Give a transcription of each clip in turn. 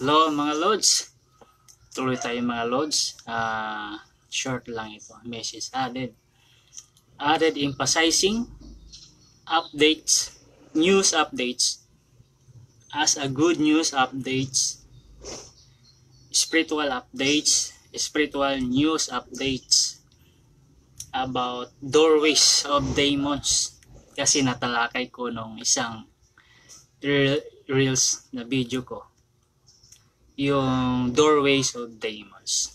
Hello mga Lods. Tuloy tayo mga Lods. Short lang ito. Message added. Added emphasizing updates, news updates as a good news updates, spiritual updates, spiritual news updates about doorways of demons. Kasi natalakay ko nung isang reels na video ko. Yung doorways of demons.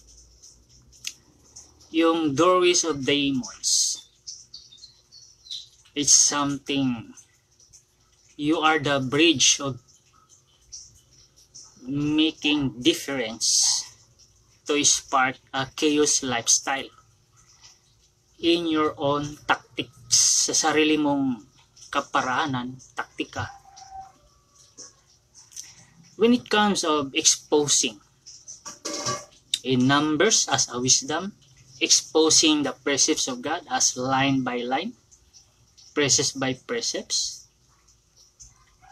Yung doorways of demons, it's something, you are the bridge of making difference to spark a chaos lifestyle in your own tactics, sa sarili mong kaparaanan, taktika. When it comes of exposing in numbers as a wisdom, exposing the precepts of God as line by line, precepts by precepts,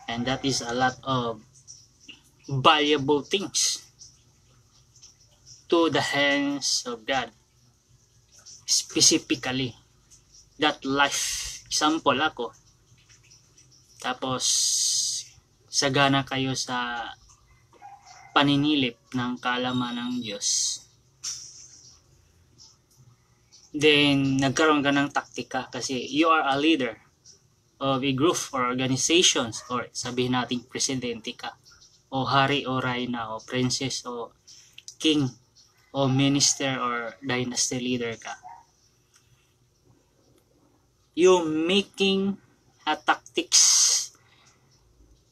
and that is a lot of valuable things to the hands of God. Specifically, that life. Example ako. Tapos, sagana kayo sa paninilip ng kaalaman ng Diyos. Then, nagkaroon ka ng taktika kasi you are a leader of a group or organizations, or sabihin natin presidente ka, o hari o reyna o princess o king o minister or dynasty leader ka. You making a tactics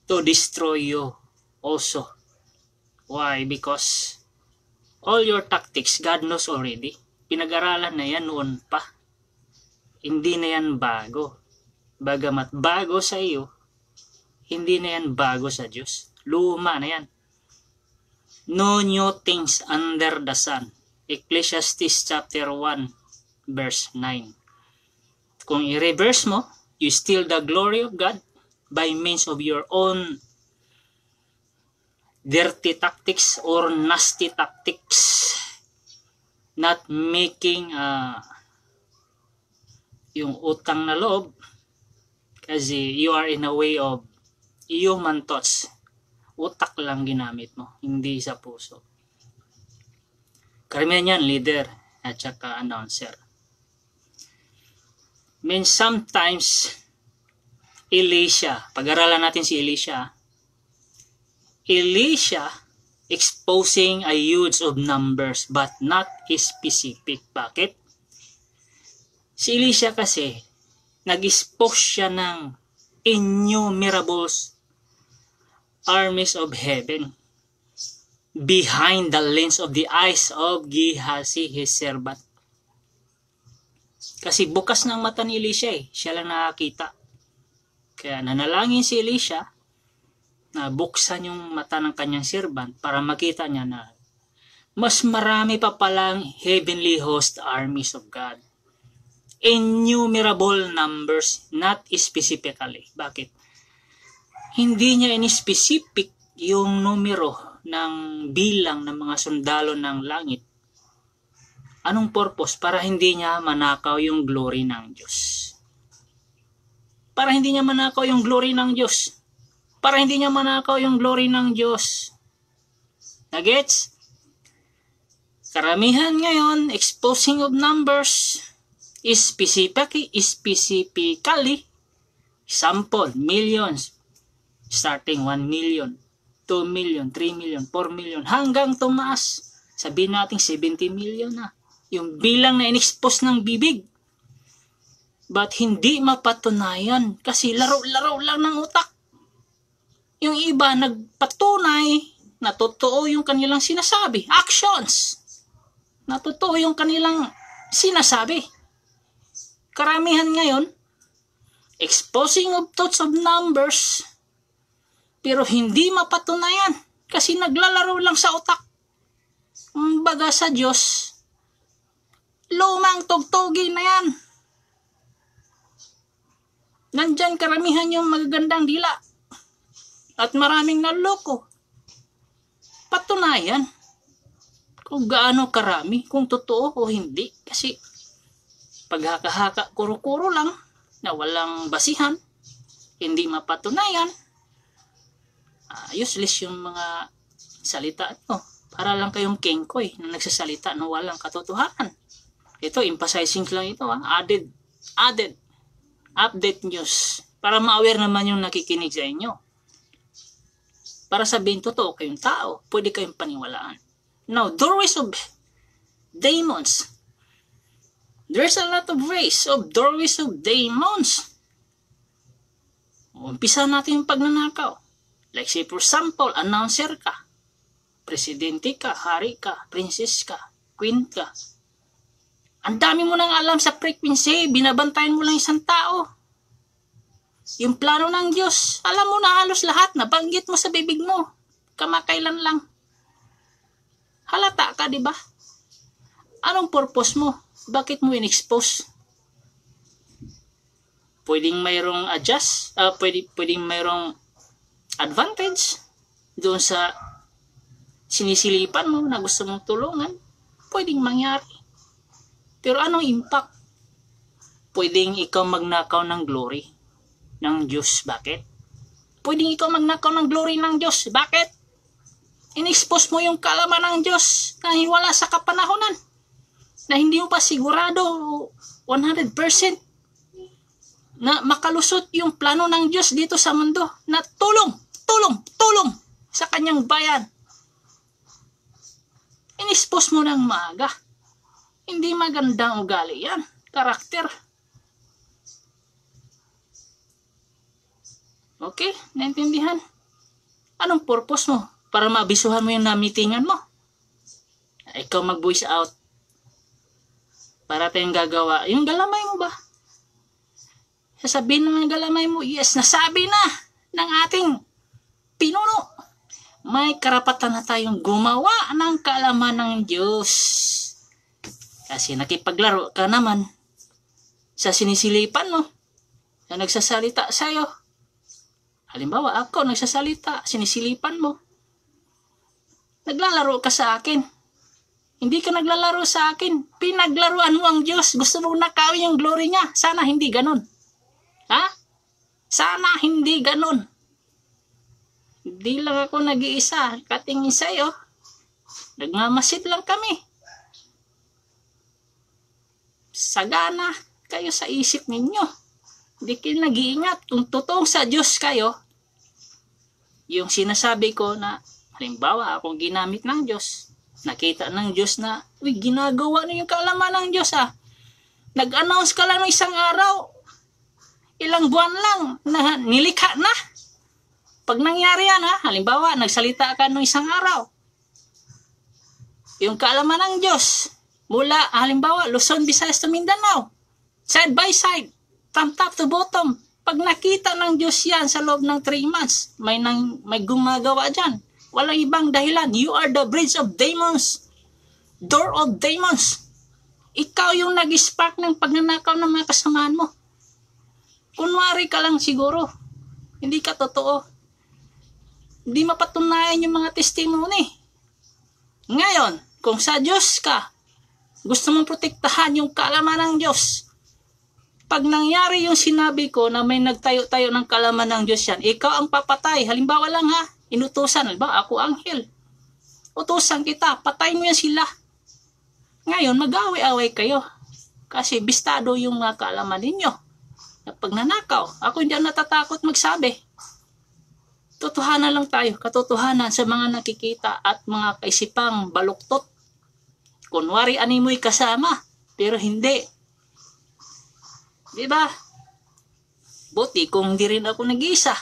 to destroy you also. Why? Because all your tactics, God knows already. Pinag-aralan na yan noon pa. Hindi na yan bago. Bagamat bago sa iyo, hindi na yan bago sa Diyos. Luma na yan. No new things under the sun. Ecclesiastes chapter 1 verse 9. Kung i-reverse mo, you steal the glory of God by means of your own dirty tactics or nasty tactics, not making yung utang na loob, kasi you are in a way of human thoughts. Utak lang ginamit mo, hindi sa puso. Karamihan yan, leader at saka announcer. Mean sometimes Elisha, pag-aralan natin si Elisha. Elisha exposing a huge of numbers but not specific. Bakit? Si Elisha kasi, nag-expose siya ng innumerable armies of heaven behind the lens of the eyes of Gehazi, his servant. Kasi bukas ng mata ni Elisha siya lang nakakita. Kaya nanalangin si Elisha na buksan yung mata ng kanyang servant para makita niya na mas marami pa palang heavenly host armies of God. Innumerable numbers, not specifically. Bakit? Hindi niya in-specific yung numero ng bilang ng mga sundalo ng langit. Anong purpose? Para hindi niya manakaw yung glory ng Diyos. Para hindi niya manakaw yung glory ng Diyos. Para hindi niya manakaw yung glory ng Diyos. Nagets? Karamihan ngayon, exposing of numbers, specifically, sample, millions, starting 1 million, 2 million, 3 million, 4 million, hanggang tumaas. Sabihin natin 70 million na. Yung bilang na in-expose ng bibig. But hindi mapatunayan kasi laro-laro lang ng utak. Yung iba nagpatunay na totoo yung kanilang sinasabi. Actions! Na totoo yung kanilang sinasabi. Karamihan ngayon, exposing of thoughts of numbers, pero hindi mapatunayan kasi naglalaro lang sa utak. Baga sa Diyos, lumang tugtugi na yan. Nandyan karamihan yung magagandang dila. At maraming naloko. patunayan kung gaano karami, kung totoo o hindi. Kasi paghaka-haka, kuro-kuro lang na walang basihan, hindi mapatunayan, useless yung mga salita nyo. Para lang kayong kengkoy na nagsasalita na walang katotohanan. Ito, emphasizing lang ito. Added, update news. Para ma-aware naman yung nakikinig sa inyo. Para sabihin, totoo kayong tao. Pwede kayong paniwalaan. Now, doorways of demons. There's a lot of ways of doorways of demons. Umpisa natin yung pagnanakaw. Like say for example, announcer ka. Presidente ka, hari ka, princess ka, queen ka. Ang dami mo nang alam sa frequency, binabantayan mo lang isang tao. Yung plano ng Diyos, alam mo na halos lahat, nabanggit mo sa bibig mo. Kamakailan lang. Halata ka, di ba? Anong purpose mo? Bakit mo in-expose? Pwedeng mayroong adjust, pwedeng mayroong advantage doon sa sinisilipan mo na gusto mong tulungan. Pwedeng mangyari. Pero anong impact? Pwedeng ikaw magnakaw ng glory ng Diyos. Bakit? Pwedeng ikaw magnakaw ng glory ng Diyos. Bakit? In-expose mo yung kalaman ng Diyos na wala sa kapanahonan. Na hindi mo pa sigurado 100% na makalusot yung plano ng Diyos dito sa mundo. Na tulong sa kanyang bayan. In-expose mo ng maaga. Hindi magandang ugali yan. Karakter. Okay? Naintindihan? Anong purpose mo? Para mabisuhan mo yung namitingan mo. Ikaw mag-voice out. Para tayong gagawa. Yung galamay mo ba? Sasabihin naman yung galamay mo, yes, nasabi na ng ating pinuno. May karapatan na tayong gumawa ng kaalaman ng Diyos. Kasi nakipaglaro ka naman sa sinisilipan mo na nagsasalita sa'yo. Halimbawa, ako nagsasalita, sinisilipan mo. Naglalaro ka sa akin. Hindi ka naglalaro sa akin. Pinaglaruan mo ang Diyos. Gusto mo nakawin yung glory niya. Sana hindi ganun. Ha? Sana hindi ganun. Hindi lang ako nag-iisa. Katingin sa'yo. Nagmamasid lang kami. Sagana kayo sa isip ninyo. Hindi kayo nag-iingat. Kung totoong sa Diyos kayo, yung sinasabi ko na, halimbawa, akong ginamit ng Diyos, nakita ng Diyos na, uy, ginagawa na yung kaalaman ng Diyos ha. Nag-announce ka lang ng isang araw, ilang buwan lang, na nilikha na. Pag nangyari yan ha, halimbawa, nagsalita ka ng isang araw, yung kaalaman ng Diyos, mula, halimbawa, Luzon, Visayas to Mindanao, side by side, from top to bottom, pag nakita ng Diyos yan sa loob ng 3 months, may gumagawa dyan. Walang ibang dahilan. You are the bridge of demons. Door of demons. Ikaw yung nag-spark ng pagnanakaw ng mga kasamahan mo. Kunwari ka lang siguro. Hindi ka totoo. Hindi mapatunayan yung mga testimony. Ngayon, kung sa Diyos ka, gusto mong protektahan yung kaalaman ng Diyos. Pag nangyari yung sinabi ko na may nagtayo-tayo ng kaalaman ng Diyos yan, ikaw ang papatay. Halimbawa lang ha, inutusan, halimbawa ako anghel. Utusan kita, patayin mo yan sila. Ngayon, mag-away-away kayo. Kasi bistado yung mga kaalaman ninyo. Na pagnanakaw, ako hindi natatakot magsabi. Totohanan lang tayo, katotohanan sa mga nakikita at mga kaisipang baluktot. Kunwari animoy kasama, pero hindi. Diba? Buti kung hindi rin ako nag-iisa.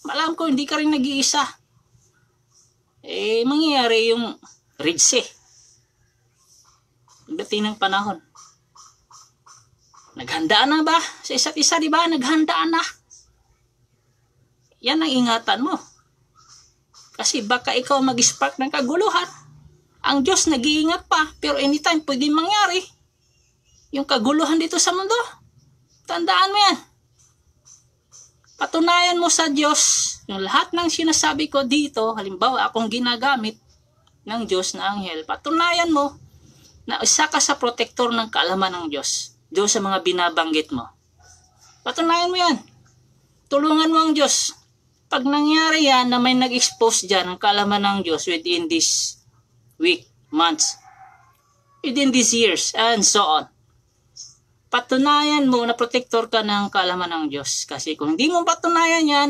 Malam ko hindi ka rin nag-iisa. Mangyayari yung Red Sea. Pagdating ng panahon. Naghandaan na ba? Sa isa't isa, di ba? Naghandaan na. Yan ang ingatan mo. Kasi baka ikaw mag-spark ng kaguluhan. Ang Diyos nag-iingat pa, pero anytime pwede mangyari. Yung kaguluhan dito sa mundo. Tandaan mo yan. Patunayan mo sa Diyos yung lahat ng sinasabi ko dito, halimbawa akong ginagamit ng Diyos na anghel, patunayan mo na isa ka sa protektor ng kaalaman ng Diyos doon sa mga binabanggit mo. Patunayan mo yan. Tulungan mo ang Diyos. Pag nangyari yan na may nag-expose dyan ng kaalaman ng Diyos within this week, months, within these years, and so on, patunayan mo na protector ka ng kaalaman ng Diyos. Kasi kung hindi mo patunayan yan,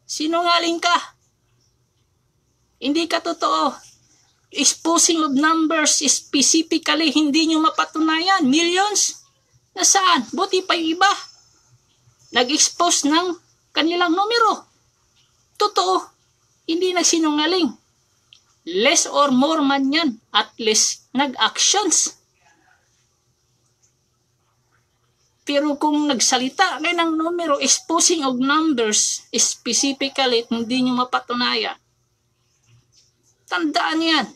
sinungaling ka. Hindi ka totoo. Exposing of numbers specifically, hindi nyo mapatunayan. Millions? Nasaan? Buti pa yung iba. Nag-expose ng kanilang numero. Totoo. Hindi nagsinungaling. Less or more man yan. At least nag-actions. Pero kung nagsalita kayo ng numero, exposing of numbers specifically, hindi nyo mapatunayan. Tandaan yan.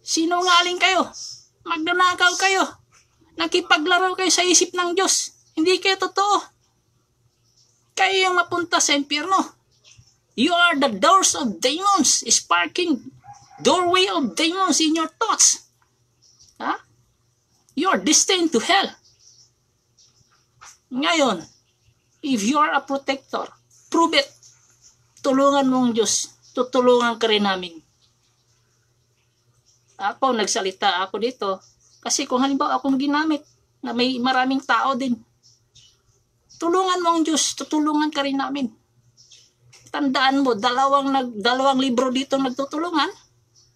Sinungaling kayo. Magnanakaw kayo. Nakipaglaro kayo sa isip ng Diyos. Hindi kayo totoo. Kayo yung mapunta sa impyerno. You are the doors of demons. Sparking doorway of demons in your thoughts. Ha? You are destined to hell. Ngayon, if you are a protector, prove it. Tulungan mo ang Diyos. Tutulungan ka rin namin. Ako, nagsalita ako dito. Kasi kung halimbawa akong ginamit na may maraming tao din, tulungan mo ang Diyos. Tutulungan ka rin namin. Tandaan mo, dalawang libro dito nagtutulungan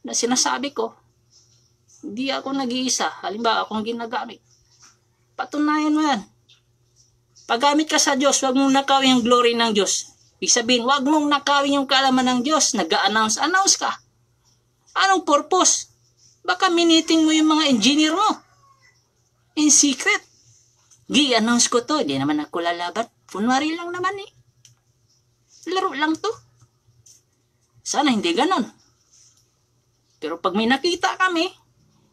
na sinasabi ko. Hindi ako nag-iisa. Halimbawa akong ginagamit. Patunayan mo yan. Paggamit ka sa Diyos, huwag mong nakawin yung glory ng Diyos. Ibig sabihin, huwag mong nakawin yung kaalaman ng Diyos. Nag-a-announce ka. Anong purpose? Baka miniting mo yung mga engineer mo. In secret. I-announce ko to. Hindi naman ako lalaban. Kunwari lang naman eh. Laro lang to. Sana hindi ganon. Pero pag may nakita kami,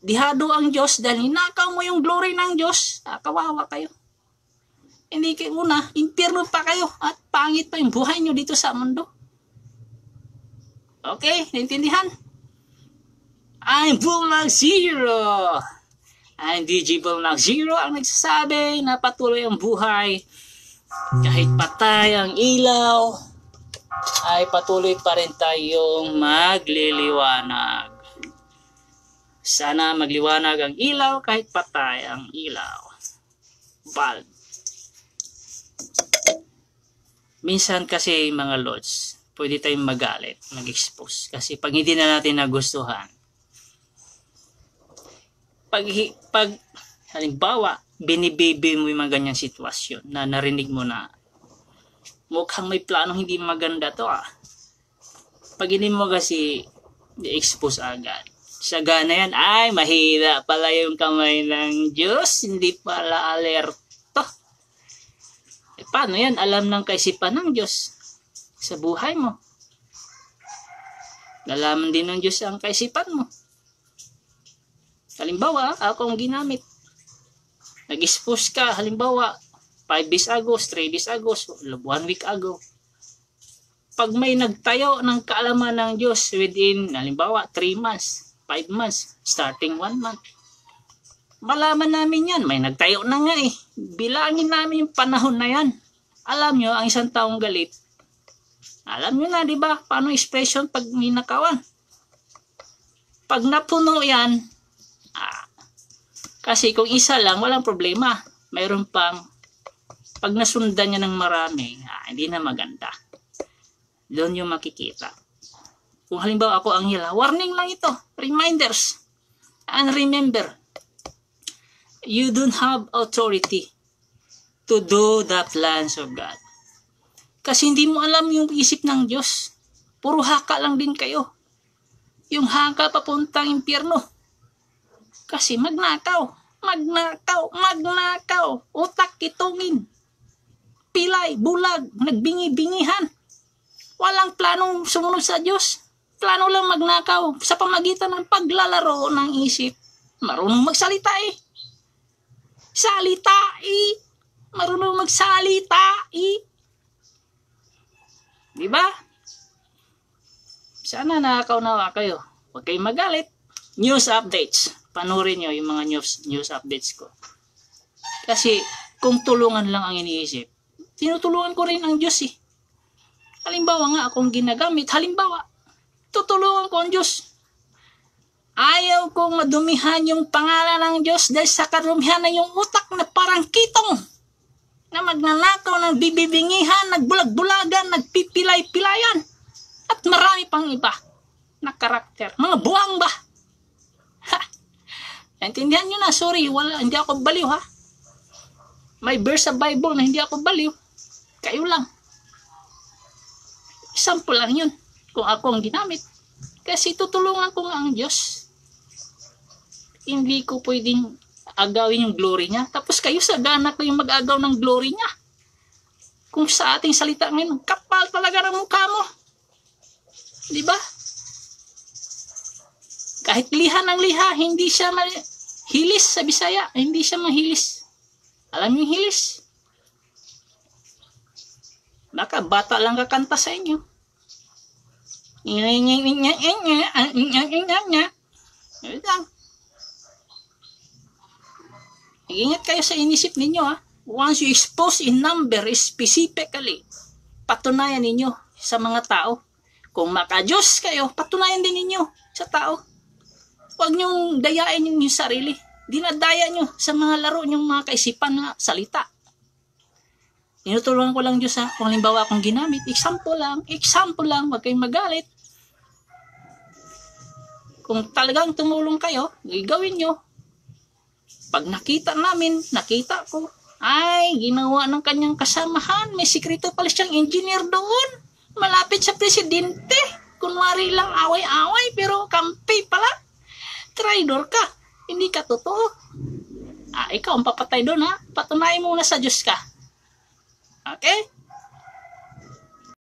dihado ang Diyos dahil hinakaw mo yung glory ng Diyos, kawawa kayo. Hindi kayo una, impyerno pa kayo at pangit pa yung buhay nyo dito sa mundo. Okay, naintindihan? I'm Bulag Zero. I'm DJ Bulag Zero ang nagsasabi na patuloy ang buhay. Kahit patay ang ilaw, ay patuloy pa rin tayong magliliwanag. Sana magliwanag ang ilaw kahit patay ang ilaw. Bulb. Minsan kasi mga lords, pwede tayong magalit, mag-expose. Kasi pag hindi na natin nagustuhan, pag halimbawa, binibaby mo yung mga ganyang sitwasyon na narinig mo na mukhang may planong hindi maganda to Pag hindi mo kasi i-expose agad, sa gana yan, ay mahina pala yung kamay ng Diyos, hindi pala alerto. Paano yan? Alam ng kaisipan ng Diyos sa buhay mo. Nalaman din ng Diyos ang kaisipan mo. Halimbawa, ako ang ginamit. Nag-expose ka, halimbawa, 5 days ago, 3 days ago, 1 week ago. Pag may nagtayo ng kaalaman ng Diyos within, halimbawa, 3 months, 5 months, starting 1 month, malaman namin yan. May nagtayo na nga eh. Bilangin namin yung panahon na yan. Alam nyo, ang isang taong galit, alam nyo na, di ba? Paano expression pag ninakawan? Pag napuno yan, kasi kung isa lang, walang problema. Mayroon pang, pag nasundan niya ng marami, hindi na maganda. Doon yung makikita. Kung halimbawa ako ang hila, warning lang ito. Reminders. And remember, you don't have authority to do the plans of God. Kasi hindi mo alam yung isip ng Diyos. Puro haka lang din kayo. Yung haka papuntang impyerno. Kasi magnakaw. Utak kitungin. Pilay, bulag, nagbingi-bingihan. Walang planong sumunod sa Diyos. Plano lang magnakaw sa pamagitan ng paglalaro ng isip. Marunong magsalita eh. Marunong magsalita eh. Di ba? Sana nakakaunawa kayo. Huwag kayong magalit. News updates. Panoorin nyo yung mga news updates ko. Kasi kung tulungan lang ang iniisip, tinutulungan ko rin ang Diyos eh. Halimbawa nga akong ginagamit, tutulungan ko ang Diyos. Ayaw kong madumihan yung pangalan ng Diyos dahil sa karumihan na yung utak na parang kitong na magnanakaw, ng bibibingihan, nagbulag-bulagan, nagpipilay-pilayan at marami pang iba na karakter. Mga buwang ba? Ha! Naintindihan nyo na, sorry, hindi ako baliw ha. May verse sa Bible na hindi ako baliw. Kayo lang. Sample lang yun kung ako ang ginamit. Kasi tutulungan ko nga ang Diyos. Hindi ko pwedeng agawin yung glory niya. Tapos kayo sagana ko yung mag-agaw ng glory niya. Kung sa ating salita ngayon, kapal talaga ng mukha mo. Di ba? Kahit liha ng liha, hindi siya hilis sa Bisaya. Hindi siya mahilis. Alam yung hilis? Baka bata lang kakanta sa inyo. Ingat kayo sa inisip ninyo ha. Once you expose in number specifically, patunayan ninyo sa mga tao. Kung maka-Diyos kayo, patunayan din ninyo sa tao. Huwag nyong dayain yung sarili. Dinadaya nyo sa mga laro nyong mga kaisipan na salita. Tinutulungan ko lang Diyos ha. Kung halimbawa akong ginamit, example lang, huwag kayong magalit. Kung talagang tumulong kayo, gawin nyo. Pag nakita ko, ay, ginawa ng kanyang kasamahan, may sikreto pala siyang engineer doon. Malapit sa presidente. Kunwari lang away-away, pero kampi pala. Traidor ka. Hindi ka totoo. Ikaw ang papatay doon ha. Patunayan mo na sa Diyos ka. Okay?